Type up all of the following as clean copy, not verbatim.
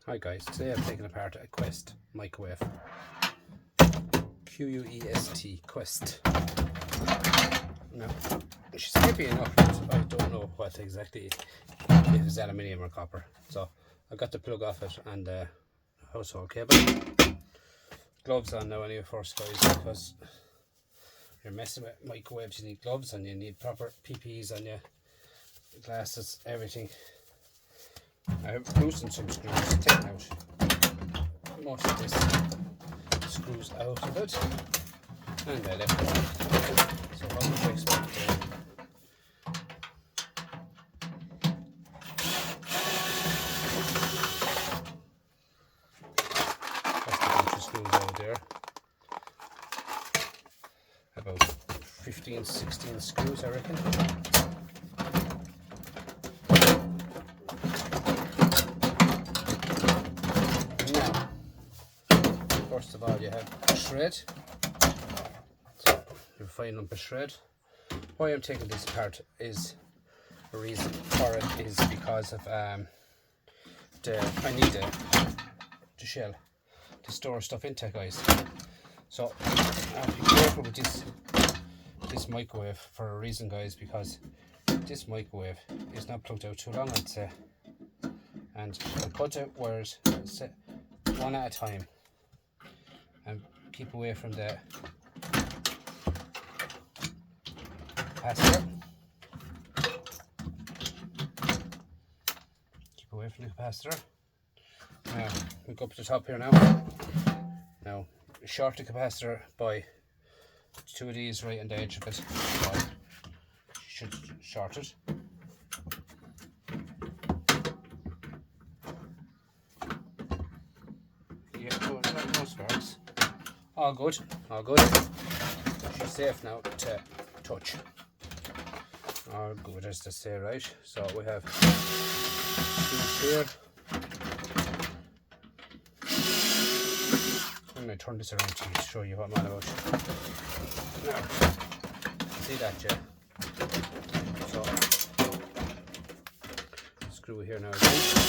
Hi guys, today I'm taking apart a Quest microwave. Quest, Quest. Now, she's heavy enough, but I don't know what exactly, if it's aluminium or copper. So I got the plug off it and household cable. Gloves on now anyway first guys, because you're messing with microwaves, you need gloves and you need proper PPEs on you, glasses, everything. I've loosened some screws, taken out most of this screws out of it, and I left it on. So what would you expect there? That's a bunch of screws out there. About 15, 16 screws I reckon. First of all, you have a shred. So you find them a shred. Why I'm taking this apart is the reason for it is because of I need the shell to store stuff into, guys. So I have to be careful with this microwave for a reason, guys, because this microwave is not plugged out too long, I'd say, and I cut the wires one at a time and keep away from the capacitor. Keep away from the capacitor. Now, we go up to the top here now. Now, short the capacitor by two of these right on the edge of it. So you should short it. Yeah, no sparks. All good, all good. She's safe now to touch. All good as to say, right? So we have these here. I'm going to turn this around to show you what I'm on about. Now, see that, yeah? So, screw here now again.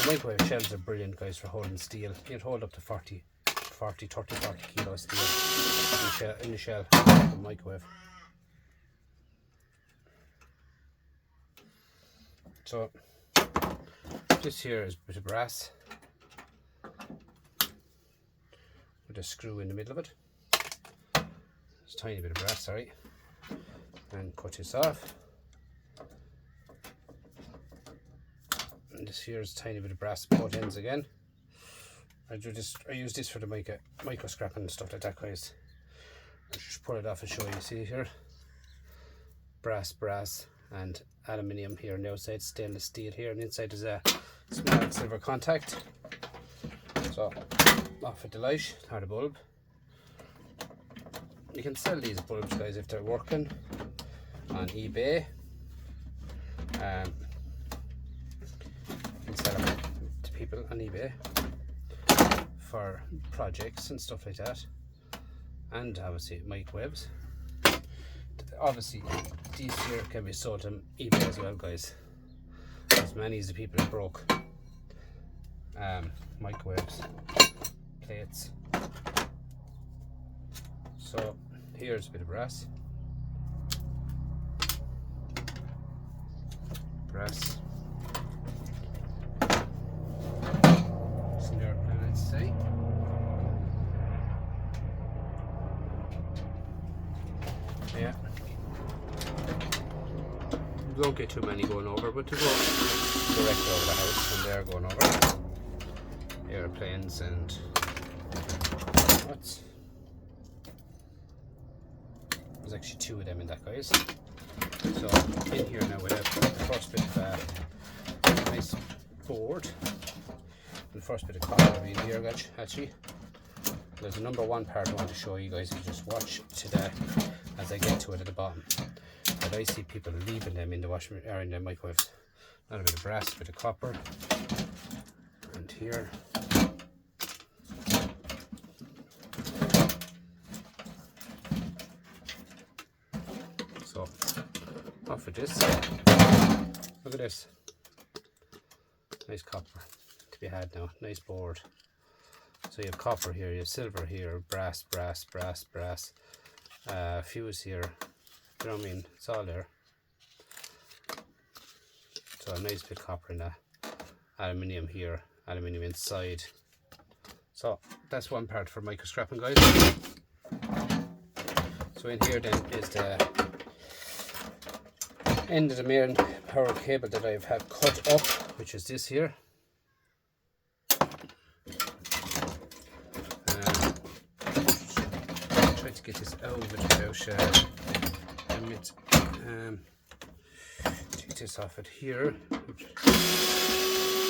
Microwave shells are brilliant, guys, for holding steel. You can hold up to 30, 40 kilo steel in the shell of the microwave. So this here is a bit of brass with a screw in the middle of it. It's a tiny bit of brass, sorry. And cut this off. And this here is a tiny bit of brass both ends again. I use this for the micro scrap and stuff like that, guys. I'll just pull it off and show you. See here, brass and aluminium here on the outside, stainless steel here, and inside is a small silver contact. So off with the light or the bulb. You can sell these bulbs, guys, if they're working on eBay. Sell them to people on eBay for projects and stuff like that, and obviously microwaves. Obviously these here can be sold on eBay as well, guys. As many as the people that broke microwaves, plates. So here's a bit of brass. Let's see. Yeah. You don't get too many going over, but to go directly over the house when they're going over. Airplanes and what's? There's actually two of them in that, guys. So in here now we have the first bit of nice board. The first bit of copper in here, actually. There's a number one part I want to show you guys. If you just watch today as I get to it at the bottom. But I see people leaving them in the or in the microwaves. Not a bit of brass, a bit of copper, and here. So off of this. Look at this. Nice copper to be had now. Nice board. So you have copper here, you have silver here, brass, fuse here. You know what I mean? It's all there. So a nice bit of copper in that. Aluminium here, aluminium inside. So that's one part for micro scrapping, guys. So in here then is the end of the main power cable that I've had cut up, which is this here. Try to get this out of it without take this off it here. I'm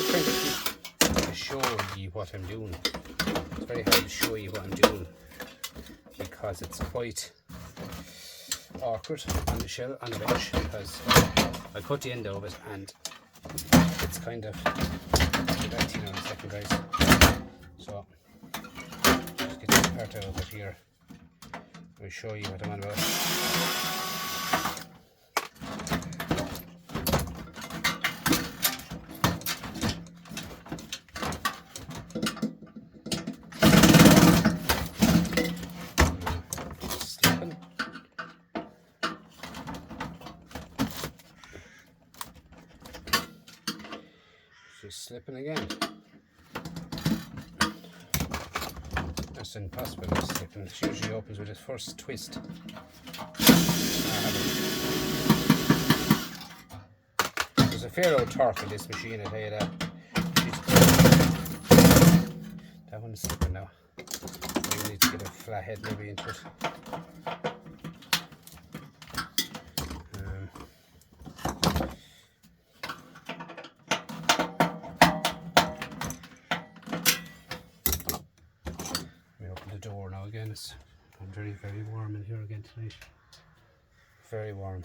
trying to show you what I'm doing. It's very hard to show you what I'm doing because it's quite awkward on the shell, on the bench, because I cut the end of it and it's kind of, I'll get back to you now in a second, guys. So just get this part out of it here. I'll show you what I'm on about. Slipping again. That's impossible. It's slipping. It usually opens with its first twist. There's a fair old torque in this machine, I tell you that. That one is slipping now. We need to get a flat head maybe into it. Door now again. I'm very warm in here again tonight. Very warm.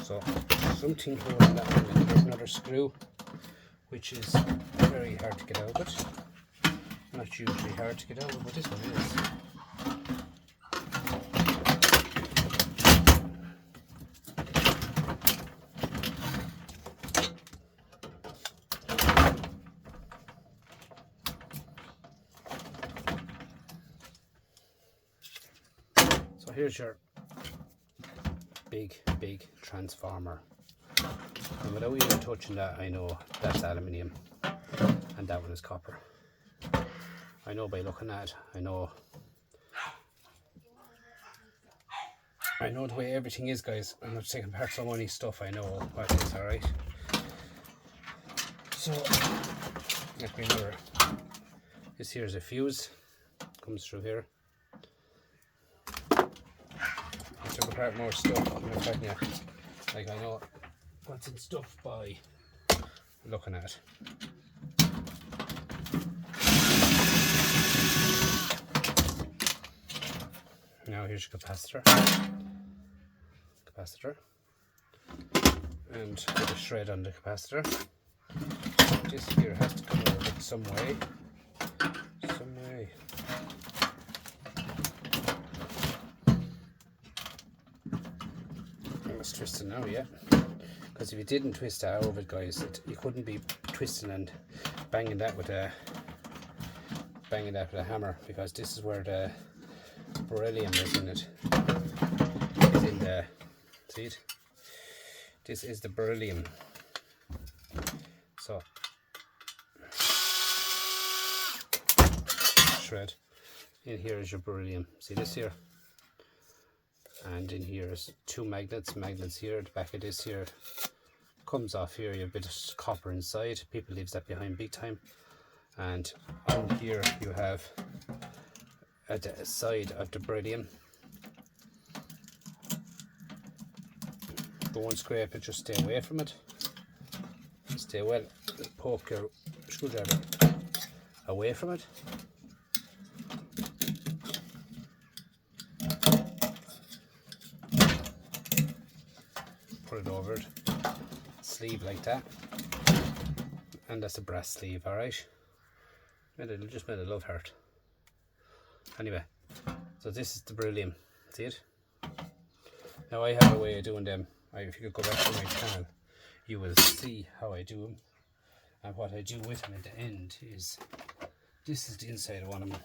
So something holding that one, and there's another screw which is very hard to get out of it. Not usually hard to get out of, but this one is. Here's your big transformer, and without even touching that, I know that's aluminium and that one is copper. I know by looking at it. I know the way everything is, guys. I'm not taking apart so many stuff. I know what it is. All right. So let me remember. This here is a fuse. Comes through here. Took apart more stuff. Like I know what's in stuff by looking at it. Now here's your capacitor, and put a shred on the capacitor. This here has to come over it some way. It's twisting now, yeah. Because if you didn't twist that over it, guys, you couldn't be twisting and banging that with a hammer, because this is where the beryllium is in it. It's in the, see it? This is the beryllium. So shred. In here is your beryllium. See this here? And in here is two magnets here. The back of this here comes off here. You have a bit of copper inside. People leaves that behind big time. And on here you have at the side of the beryllium. Don't scrape it, just stay away from it. Stay well, poke your screwdriver away from it. Put it over it, sleeve like that, and that's a brass sleeve. All right, just made a love heart. Anyway, so this is the beryllium. See it? Now I have a way of doing them. If you could go back to my channel, you will see how I do them. And what I do with them at the end is, this is the inside of one of them.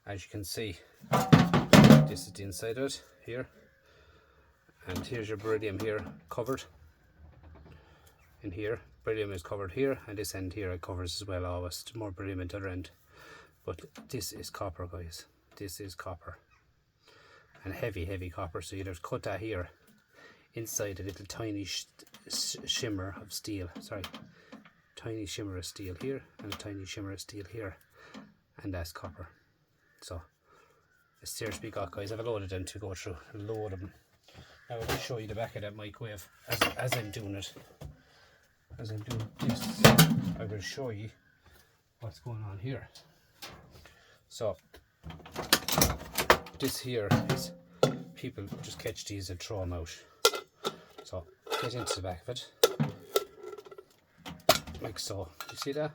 As you can see, this is the inside of it here. And here's your beryllium here covered. In here, beryllium is covered here, and this end here it covers as well always. More beryllium at the other end. But this is copper, guys. This is copper. And heavy copper. So you just cut that here inside a little tiny shimmer of steel. Sorry, tiny shimmer of steel here and a tiny shimmer of steel here, and that's copper. So the stairs we got, guys, I've a load of them to go through. A load of them. Now I will show you the back of that microwave as I'm doing it. As I'm doing this, I will show you what's going on here. So this here is, people just catch these and throw them out. So get into the back of it, like so. You see that?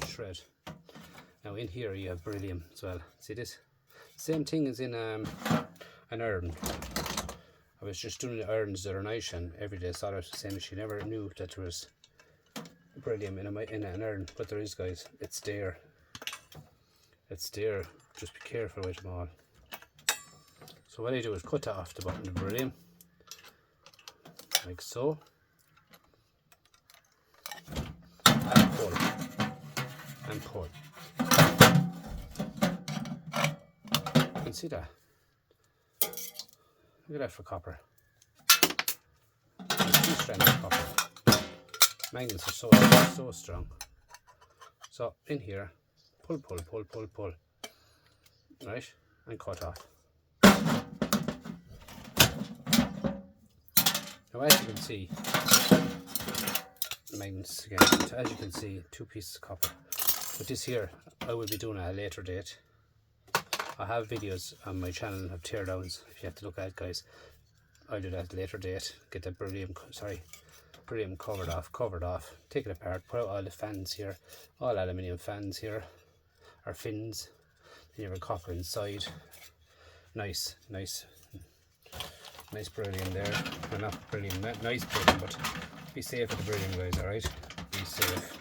Shred. Now in here you have beryllium as well. See this? Same thing as in an iron. I was just doing the irons the other night, and every day I saw it the same as she never knew that there was beryllium in an iron, but there is, guys. It's there. It's there. Just be careful with them all. So what I do is cut that off the bottom of the beryllium, like so, and pull, and pull. You can see that. Look at that for copper. There's 2 strands of copper. Magnets are so strong. So in here, pull, right, and cut off. Now as you can see, magnets again, as you can see, 2 pieces of copper. But this here, I will be doing at a later date. I have videos on my channel of teardowns, if you have to look at it, guys. I'll do that at a later date. Get the beryllium covered off, take it apart, put out all the fans here, all aluminium fans here, or fins. Then you have a copper inside. Nice beryllium there. Well, not beryllium, nice beryllium, but be safe with the beryllium, guys, alright? Be safe.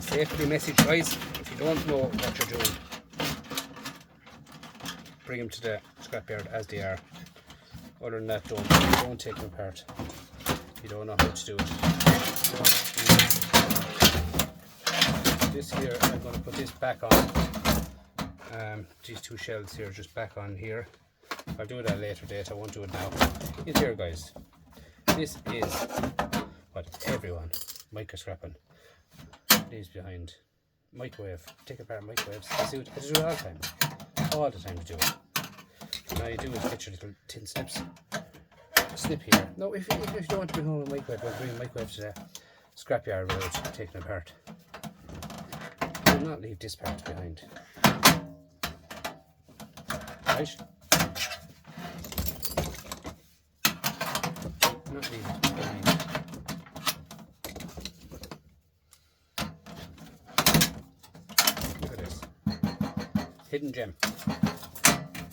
Safety message, guys: if you don't know what you're doing, bring them to the scrapyard as they are. Other than that, don't take them apart. You don't know how to do it. This here, I'm going to put this back on. These 2 shells here, just back on here. I'll do it at a later date. I won't do it now. In here, guys, this is what everyone microscrapping leaves behind. Microwave. Take apart microwaves. I do it all the time. All the time to do it. Now you do is get your little tin snips. Snip here. No, if you don't want to bring home a microwave, don't bring a microwave to the scrapyard without taking it apart. Do not leave this part behind. Right? Not leave it behind. Hidden gem.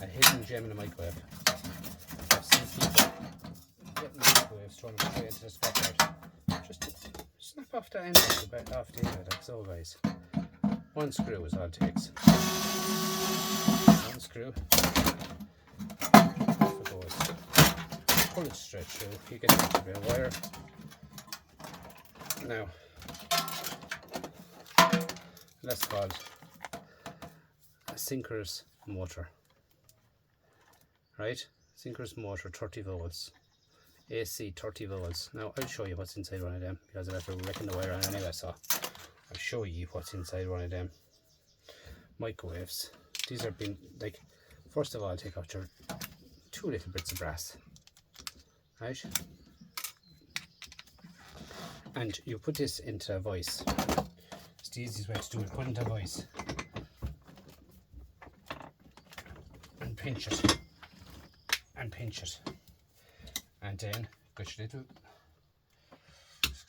A hidden gem in a microwave. I've seen people getting microwaves thrown straight into the scrapyard. Just snap off the end of the end of it, like so, guys. 1 screw is all it takes. 1 screw. Off it goes. Pull it straight through. You get a bit of wire. Now, that's called Sinker's motor, right? Sinker's motor, 30 volts, AC 30 volts. Now I'll show you what's inside one of them, because I'll have to reckon the wire on anyway, so I'll show you what's inside one of them microwaves. These are being, like, first of all, take out your 2 little bits of brass, right? And you put this into a vise. It's the easiest way to do it. Put it into a vise. Pinch it and pinch it, and then get your little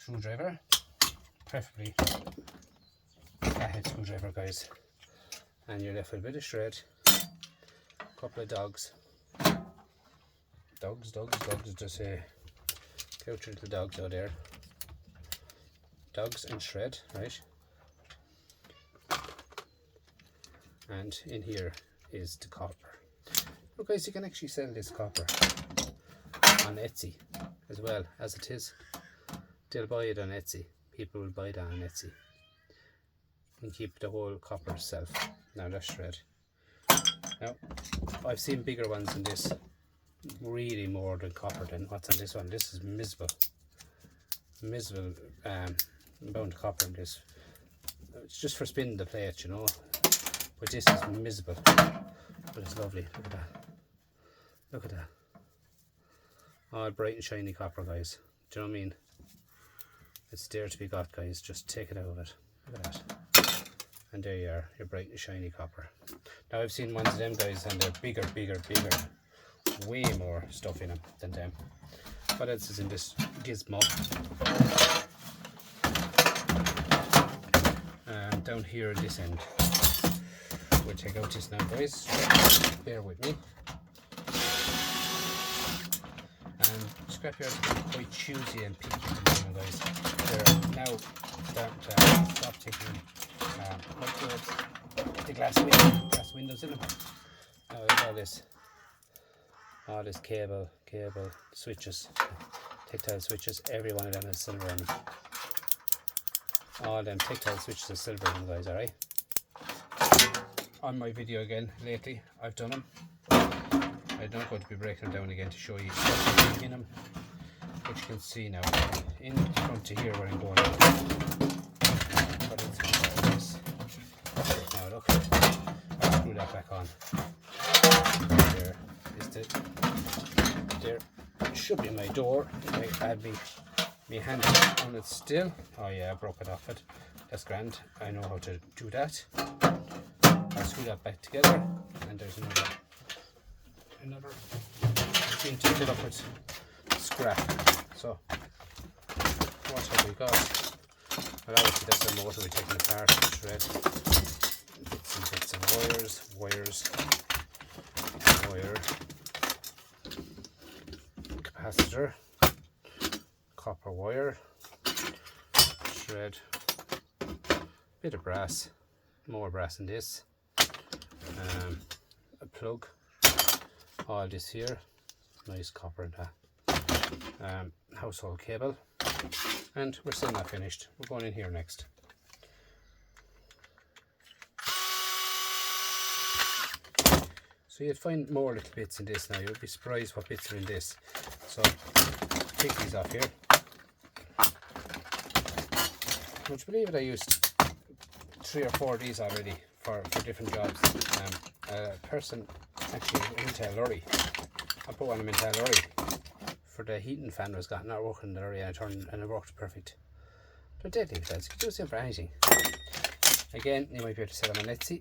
screwdriver, preferably flathead screwdriver, guys, and you're left with a bit of shred, a couple of dogs, just couch your little dogs out there, dogs and shred, right? And in here is the copper. Now guys, you can actually sell this copper on Etsy as well as it is. They'll buy it on Etsy. People will buy that on Etsy. You can keep the whole copper itself. Now that's shred. Now I've seen bigger ones than this, really more than copper than what's on this one. This is miserable amount of copper in this. It's just for spinning the plate, you know, but this is miserable, but it's lovely. Look at that, all bright and shiny copper, guys. Do you know what I mean? It's there to be got, guys. Just take it out of it. Look at that. And there you are, your bright and shiny copper. Now I've seen ones of them, guys, and they're bigger, way more stuff in them than them. What else is in this gizmo? Down here at this end, we'll take out this now, guys. Bear with me. And scrapyards are quite choosy and picky at the moment, guys. They're now starting to stop taking the glass windows in them. Now there's all this cable switches, tactile switches. Every one of them is silver in them. All them tactile switches are silver in them, guys. Alright. On my video again lately, I've done them. I'm not going to be breaking them down again to show you what's in them, but you can see now in front to here where I'm going. But it's now look, I'll screw that back on. There is there should be my door. If I had my hand on it still. Oh yeah, I broke it off it. That's grand. I know how to do that. I'll screw that back together, and there's another thing to fill up with scrap. So what have we got? Well, obviously that's the motor we're taking apart and shred. Bits and wires, wire, capacitor, copper wire, shred, bit of brass, more brass in this, a plug, all this here, nice copper in that, household cable, and we're still not finished. We're going in here next. So you'd find more little bits in this now. You'll be surprised what bits are in this. So take these off here. Would you believe it, I used 3 or 4 of these already for different jobs. A person, actually an Intel lorry, I put one of them Intel lorry for the heating fan was got not working in the lorry, and it worked perfect. They're deadly because you can use them for anything. Again, you might be able to sell them on Etsy.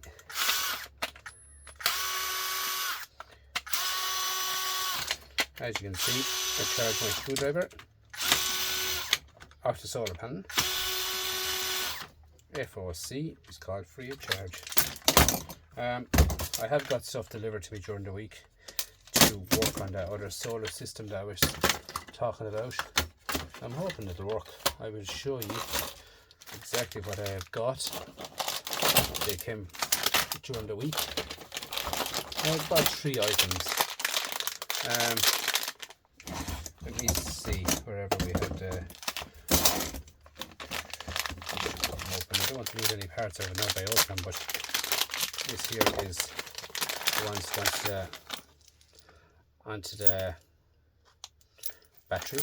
As you can see, I charge my screwdriver off the solar panel. FOC is called free of charge. I have got stuff delivered to me during the week to work on that other solar system that I was talking about. I'm hoping it'll work. I will show you exactly what I have got. They came during the week. I've bought 3 items. Let me see wherever we had open. I don't want to lose any parts of it now by opening, but this here is the ones that onto the battery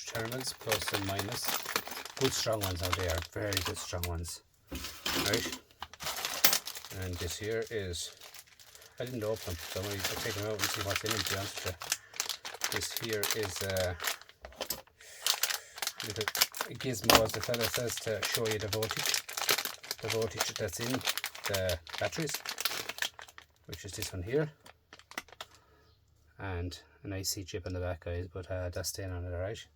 terminals, plus and minus. Good strong ones out there, very good strong ones. Right? And this here is, I didn't open them, so I'm going to take them out and see what's in them, to be honest with you. This here is a little gizmo, as the fella says, to show you the voltage that's in the batteries, which is this one here, and an IC chip in the back, guys, but that's staying on it, alright.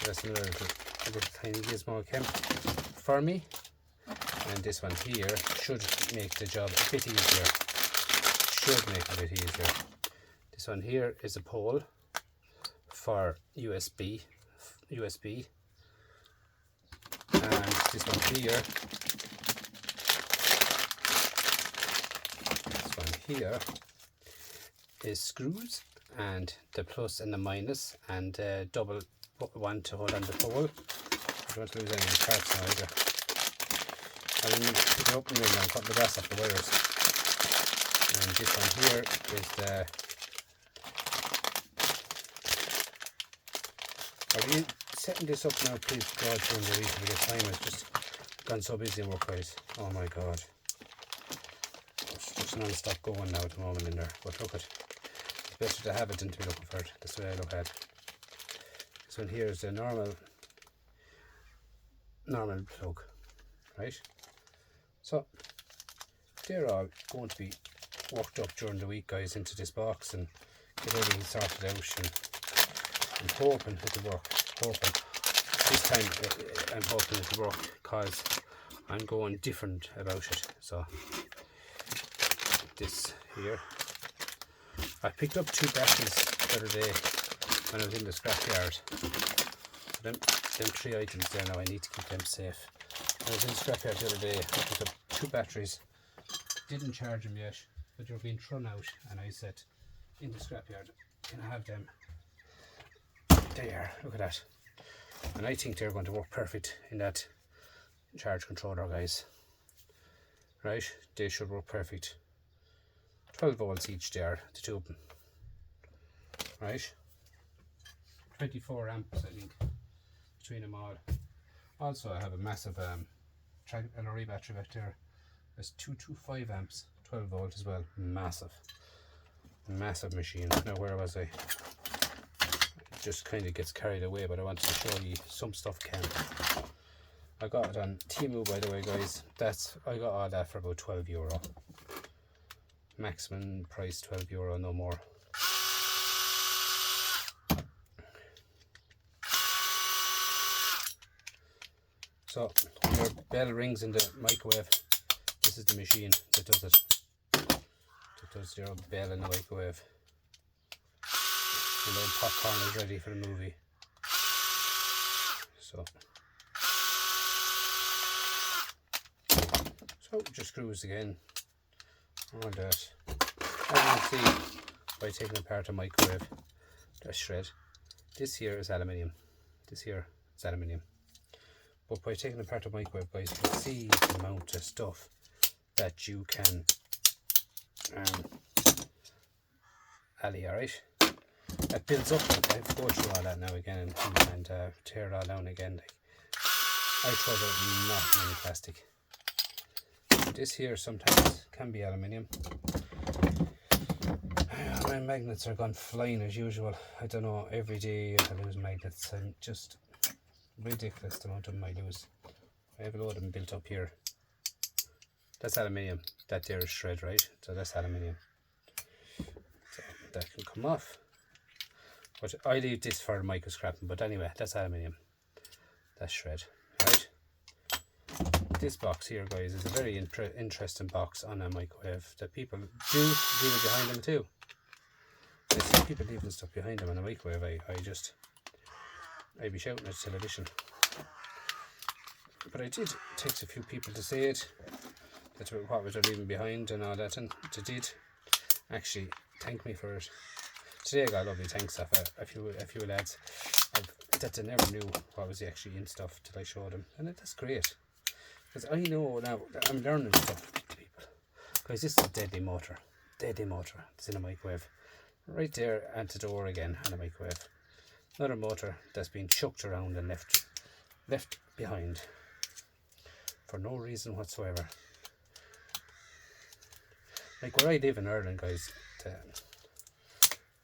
that's another little tiny gizmo came for me. And this one here should make the job a bit easier. Should make it a bit easier. This one here is a pole for USB. And this one here is screws, and the plus and the minus, and double one to hold on the pole. I don't want to lose any of the parts now either. I'll pick it up and then cut the rest off the wires. And this one here is the... Are you setting this up now, please God, during the week if I get time? I've just gone so busy work-wise. Oh my God. It's just non-stop going now at the moment in there. But look, it's better to have it than to be looking for it. That's the way I look at it. This one here is the normal plug, right? So they're all going to be worked up during the week, guys, into this box and get everything sorted out, and I'm hoping it'll work. This time I'm hoping it'll work because I'm going different about it. So this here, I picked up 2 batteries the other day when I was in the scrapyard. Them 3 items there now, I need to keep them safe. I was in the scrapyard the other day, I picked up 2 batteries, didn't charge them yet, but they're being thrown out, and I said in the scrapyard, can I have them? There, look at that. And I think they're going to work perfect in that charge controller, guys. Right, they should work perfect. 12 volts each there, the 2 of them. Right, 24 amps I think between them all. Also I have a massive LRE battery back there. There's 225 amps, 12 volt as well. Massive machine. Now where was I? It just kind of gets carried away, but I wanted to show you some stuff can. I got it on Temu, by the way, guys. I got all that for about €12. Maximum price €12, no more. So your bell rings in the microwave. This is the machine that does it. That does your bell in the microwave. And then popcorn is ready for the movie. So just screws again. All that. As you can see by taking apart the microwave, that's shred. This here is aluminium. This here is aluminium. But by taking apart the microwave, guys, you can see the amount of stuff that you can alright. It builds up. I have to go through all that now again and tear it all down again. I throw out not many plastic. This here sometimes can be aluminium. My magnets are gone flying as usual. I don't know, every day I lose magnets. I'm just ridiculous the amount of them I lose. I have a load of them built up here. That's aluminium. That there is shred, right? So that's aluminium. So that can come off. But I leave this for micro scrapping. But anyway, that's aluminium. That's shred, right? This box here, guys, is a very interesting box on a microwave that people do leave it behind them too. I see people leaving stuff behind them on a microwave. I'd be shouting at television. But I did text a few people to say it. That's what was they're leaving behind and all that, and they did actually thank me for it. Today I got a lovely thanks off a few lads that they never knew what was actually in stuff till I showed them, and that's great. Because I know now that I'm learning stuff to people. Guys, this is a deadly motor. It's in a microwave. Right there at the door again on a microwave. Another motor that's been chucked around and left behind for no reason whatsoever. Like where I live in Ireland, guys, the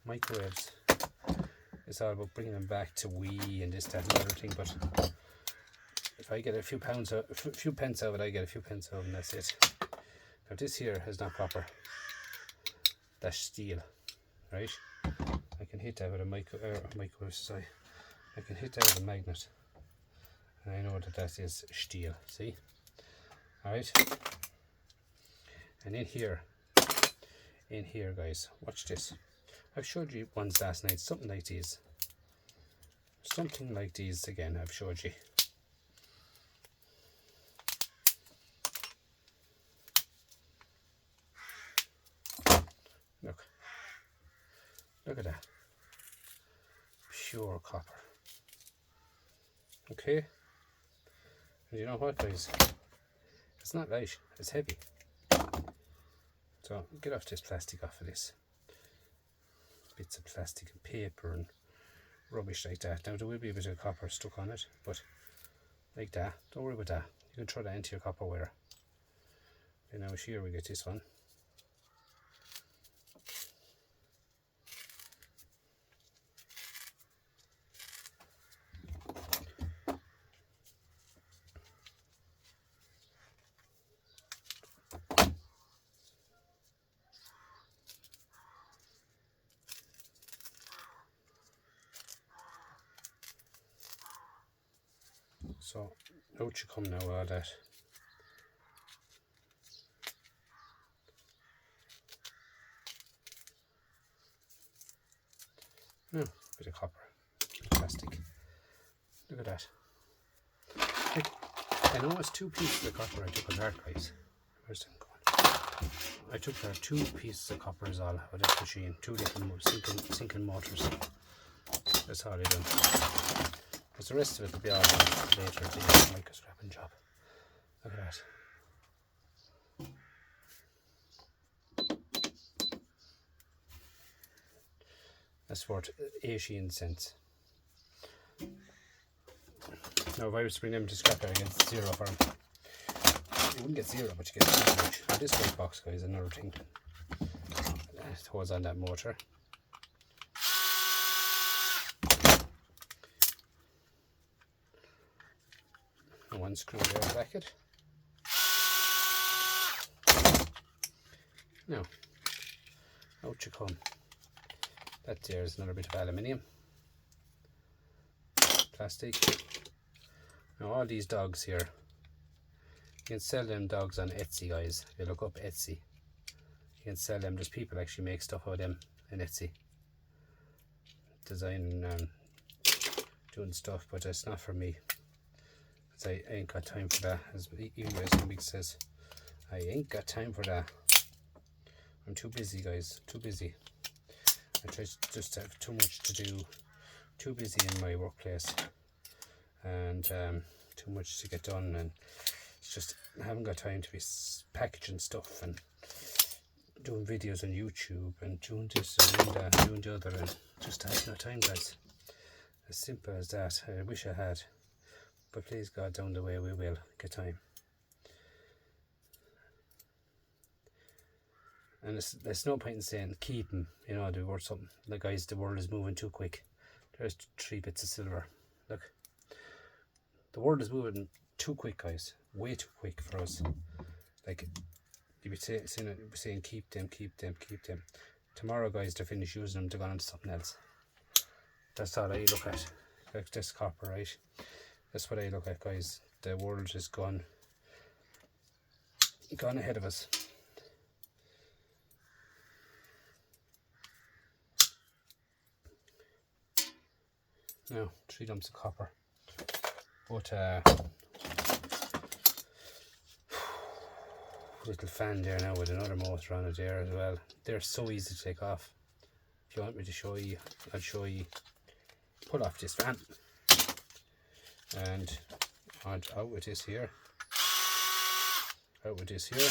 microwaves, it's all about bringing them back to we and this, that and other thing, but if I get a few pence out of it, I get a few pence out, and that's it. Now this here is not copper. That's steel, right? I can hit that with a microwave, sorry. I can hit that with a magnet, and I know that that is steel. See? Alright, and in here guys, watch this. I've showed you ones last night, something like these again. I've showed you. Look at that, pure copper. Okay, and you know what guys, it's not light, it's heavy. So get off this plastic off of this. Bits of plastic and paper and rubbish like that. Now there will be a bit of copper stuck on it, but like that, don't worry about that. You can throw that into your copper wire. And now here we get this one. So out you come now, all that. Now, bit of copper, bit of plastic. Look at that. I know it's 2 pieces of copper I took apart, guys. Where's them going? I took 2 pieces of copper is all out of this machine. 2 different sinking motors. That's all I done. Because the rest of it will be all done later at the micro scrapping job. Look at that. That's worth 18 cents. Now if I was to bring them to scrap yard, I get 0 for them. You wouldn't get 0, but you get so much. Now this white box, guys, another thing. It holds on that motor. And 1 screw there, bracket. Now, out you come. That there is another bit of aluminium. Plastic. Now all these dogs here, you can sell them dogs on Etsy, guys. If you look up Etsy, you can sell them. There's people actually make stuff out of them in Etsy, designing and doing stuff, but it's not for me. Cause I ain't got time for that. As Big says, I ain't got time for that. I'm too busy, guys. Too busy. I just have too much to do. Too busy in my workplace, and too much to get done, and it's just I haven't got time to be packaging stuff and doing videos on YouTube and doing this and doing that and doing the other, and just have no time, guys. As simple as that. I wish I had, but please God, down the way we will get time. And there's no point in saying keep them, you know, they're worth something. Like, guys, the world is moving too quick. There's 3 bits of silver. Look, the world is moving too quick, guys. Way too quick for us. Like, you'd be saying keep them. Tomorrow, guys, they're finished using them, they're gone into something else. That's all I look at. Like this copper, right? That's what I look at, guys. The world is gone ahead of us. Now, 3 lumps of copper, but little fan there now with another motor on it there as well. They're so easy to take off. If you want me to show you, I'll show you. Pull off this fan and out with this here. Out with this here.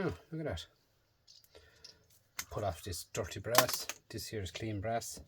Oh, look at that. Pull off this dirty brass. This here is clean brass.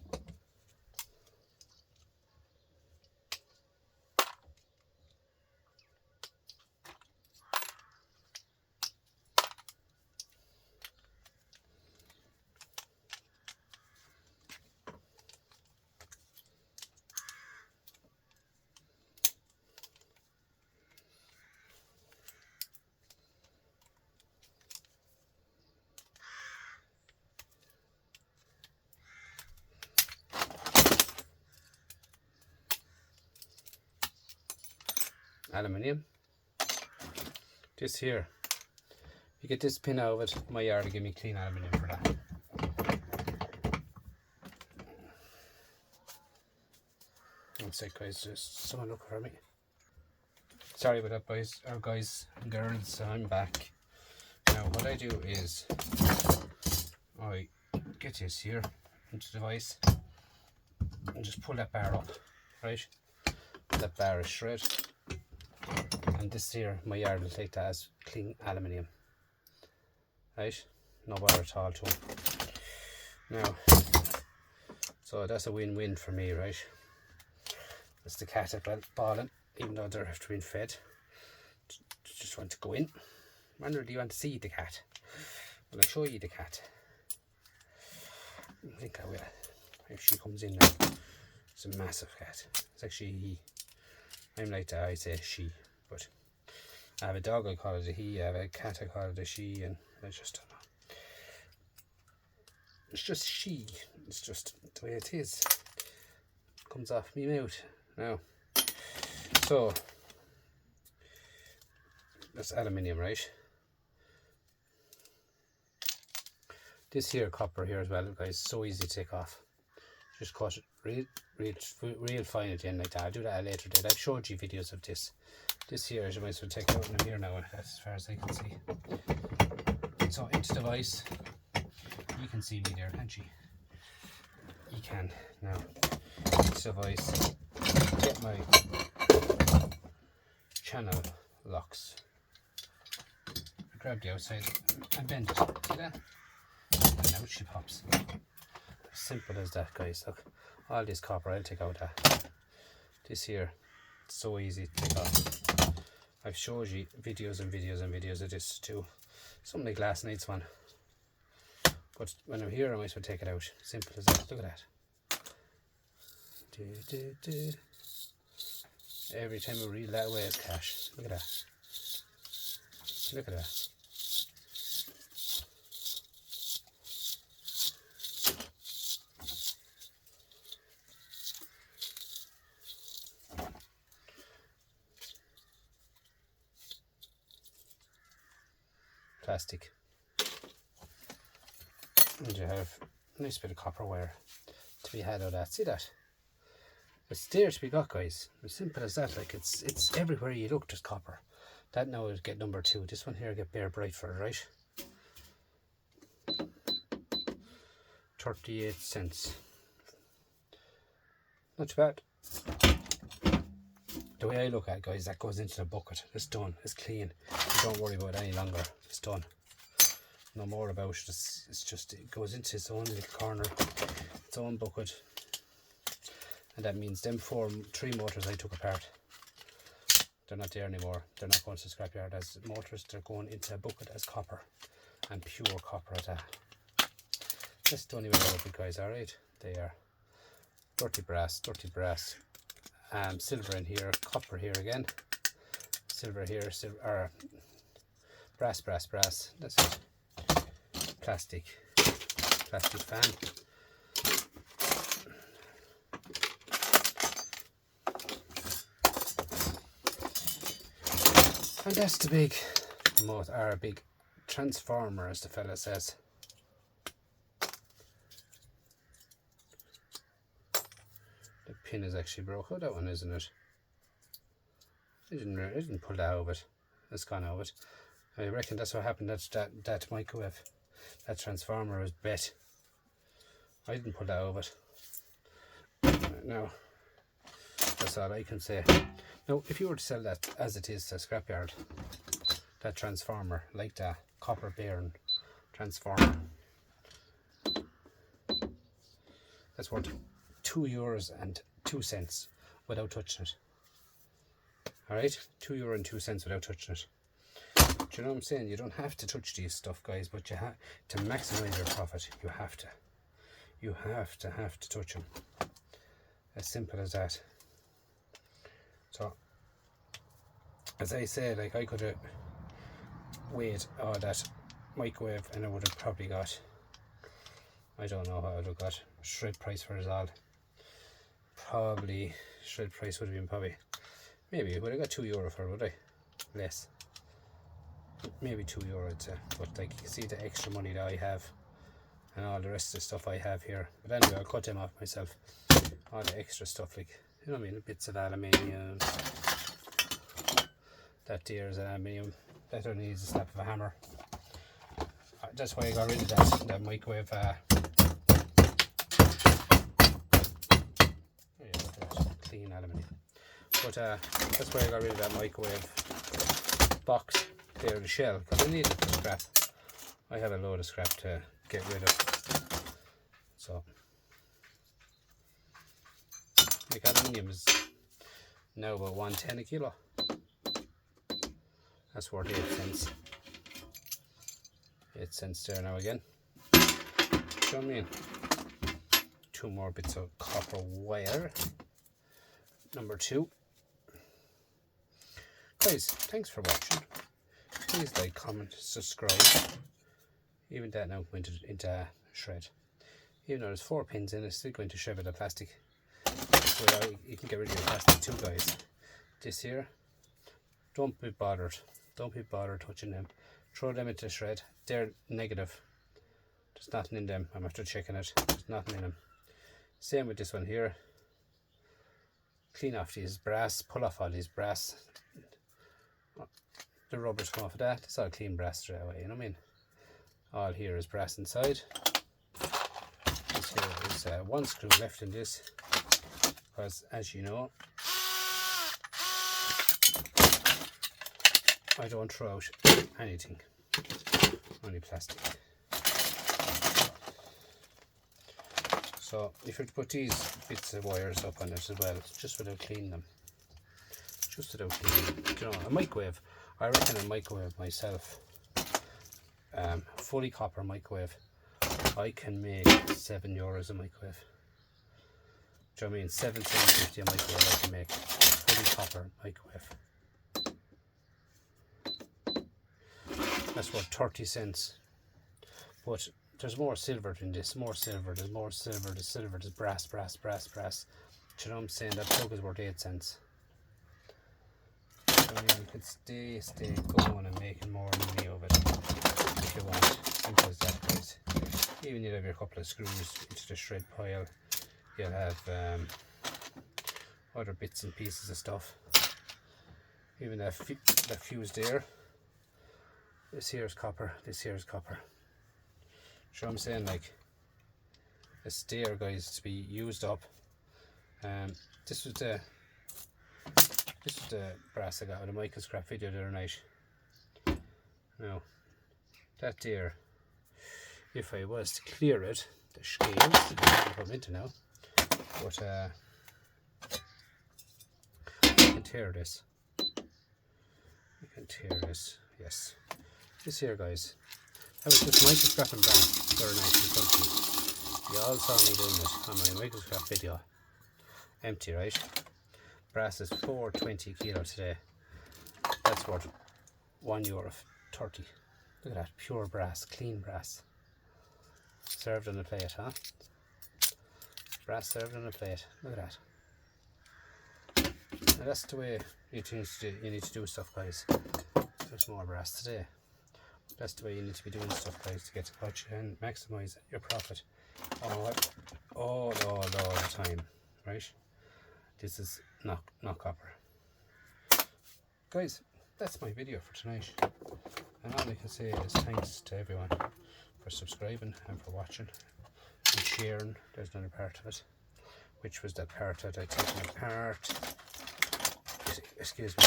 aluminium. This here, you get this pin out of it. My yard will give me clean aluminium for that. One sec, guys, just someone look for me. Sorry about that, boys, or guys and girls, I'm back. Now what I do is I get this here into the vise and just pull that bar up, right? That bar is shred, and this here, my yard will take that as clean aluminium, right? No bar at all to it. Now, so that's a win-win for me, right? It's the cat at balling, even though they're after being fed. Just want to go in. Wonder, do you want to see the cat? Well, I'll show you the cat. I think I will. If she comes in now. It's a massive cat. It's actually a he. I'm like that, I say she, but I have a dog, I call it a he. I have a cat, I call it a she, and I just don't know. It's just she. It's just the way it is. Comes off me mouth now. So that's aluminium, right? This here copper here as well, guys, so easy to take off. Just cut it real fine at the end like that. I'll do that at a later date. I've showed you videos of this. This here, as you might as well take it out in here now, as far as I can see. So into the vise, you can see me there, can't you? You can. Now, into the vise, get my channel locks. Grab the outside and bend it. See that? And out she pops. Simple as that, guys. Look, all this copper, I'll take out that. This here, it's so easy to take off. I've showed you videos and videos and videos of this too. Something like last night's one. But when I'm here, I might as well take it out. Simple as that. Look at that. Every time I reel that away is cash. Look at that. Look at that. Plastic. And you have a nice bit of copper wire to be had out of that. See that? It's there to be got, guys. As simple as that. Like it's everywhere you look, there's copper. That now will get number 2. This one here will get bare bright for it, right? 38 cents. Not too bad. The way I look at it, guys, that goes into the bucket. It's done. It's clean. Don't worry about it any longer. It's done. No more about it. It's just, it goes into its own little corner, its own bucket. And that means them 3 motors I took apart, they're not there anymore. They're not going to the scrapyard as motors. They're going into a bucket as copper, and pure copper at that. That's the only way out of it, guys. Alright, they are dirty brass, silver in here, copper here again, silver here, brass. That's it. Plastic fan. And that's the big motor, or a big transformer, as the fella says. The pin is actually broke. Oh, that one, isn't it? I didn't pull that out of it. It's gone out of it. I reckon that's what happened. That microwave, that transformer was bent. I didn't pull that out of it. No, that's all I can say. Now, if you were to sell that as it is to a scrapyard, that transformer, like that copper bearing transformer, that's worth €2.02 without touching it. Alright, €2.02 without touching it. Do you know what I'm saying? You don't have to touch these stuff, guys, but you have to maximize your profit. You have to touch them. As simple as that. So, as I said, like, I could have weighed all that microwave and I would have probably got, I don't know how I would have got shred price for it all. Probably shred price would have been probably Maybe would I got €2 for it, would I? Less. Maybe €2 I'd say. But like you can see the extra money that I have and all the rest of the stuff I have here. But anyway, I'll cut them off myself. All the extra stuff, like, you know what I mean, bits of aluminium. That there is aluminium. That only needs a slap of a hammer. That's why I got rid of that microwave. Clean aluminium. But that's why I got rid of that microwave box there, the shell, because I need it for scrap. I have a load of scrap to get rid of. So, like, aluminium is now about $1.10 a kilo. That's worth 8 cents. 8 cents there now again. Do you know what I mean? 2 more bits of copper wire. Number 2. Guys, thanks for watching. Please like, comment, subscribe. Even that now went into shred. Even though there's 4 pins in it, it's still going to shred with the plastic. So you can get rid of your plastic too, guys. This here, don't be bothered. Don't be bothered touching them. Throw them into shred. They're negative. There's nothing in them. I'm after checking it. There's nothing in them. Same with this one here. Clean off these brass. Pull off all these brass. The rubber's come off of that. It's all clean brass straight away. You know what I mean? All here is brass inside. This here is 1 screw left in this. Because as you know, I don't throw out anything, only plastic. So if you put these bits of wires up on it as well, just without cleaning them, you know, a microwave, I reckon a microwave myself, fully copper microwave, I can make €7 a microwave. Do you know what I mean? £7.50 a microwave I can make, fully copper microwave. That's worth 30 cents. But there's more silver in this, more silver, there's more silver, there's brass. Do you know what I'm saying? That plug is worth 8 cents. So I mean, you could stay going and making more money of it if you want. Simple as that, guys. Even you'll have your couple of screws into the shred pile. You'll have other bits and pieces of stuff. Even that fuse there. This here is copper, this here is copper. So I'm saying, like, it's there, guys, to be used up. This was the brass I got with the Michael Scrap video the other night. Now, that there, if I was to clear it, the scales, I can't put them into now, but you can tear this. You can tear this, yes. This here, guys, that was just Michael Scrap and brass the other night in front of me. You all saw me doing it on my Michael Scrap video. Empty, right? Brass is $4.20 a kilo today. That's worth €1.30. Look at that, pure brass, clean brass. Served on a plate, huh? Brass served on a plate. Look at that. And that's the way you need to do stuff, guys. There's more brass today. That's the way you need to be doing stuff, guys, to get to what you can maximise your profit all the time, right? This is not copper. Guys, that's my video for tonight. And all I can say is thanks to everyone for subscribing and for watching and sharing. There's another part of it, which was that part that I taken apart. Excuse me.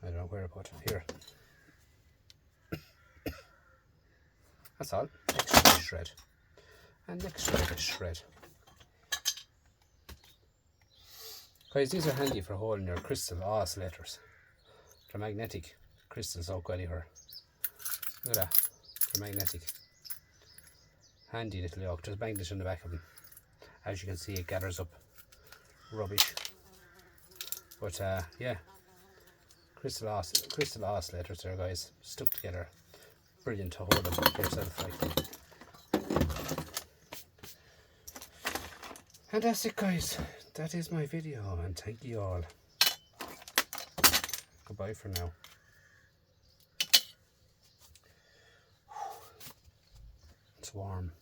I don't know where I put it. Here. That's all. Next shred is shred. And next shred is shred. Guys, these are handy for holding your crystal oscillators. They're magnetic crystals out anywhere. Look at that. They're magnetic. Handy little yoke. There's magnets in the back of them. As you can see, it gathers up rubbish. But yeah. Crystal oscillators there, guys, stuck together. Brilliant to hold them for yourself, like. And that's it, guys. that is my video, and thank you all. Goodbye for now. It's warm.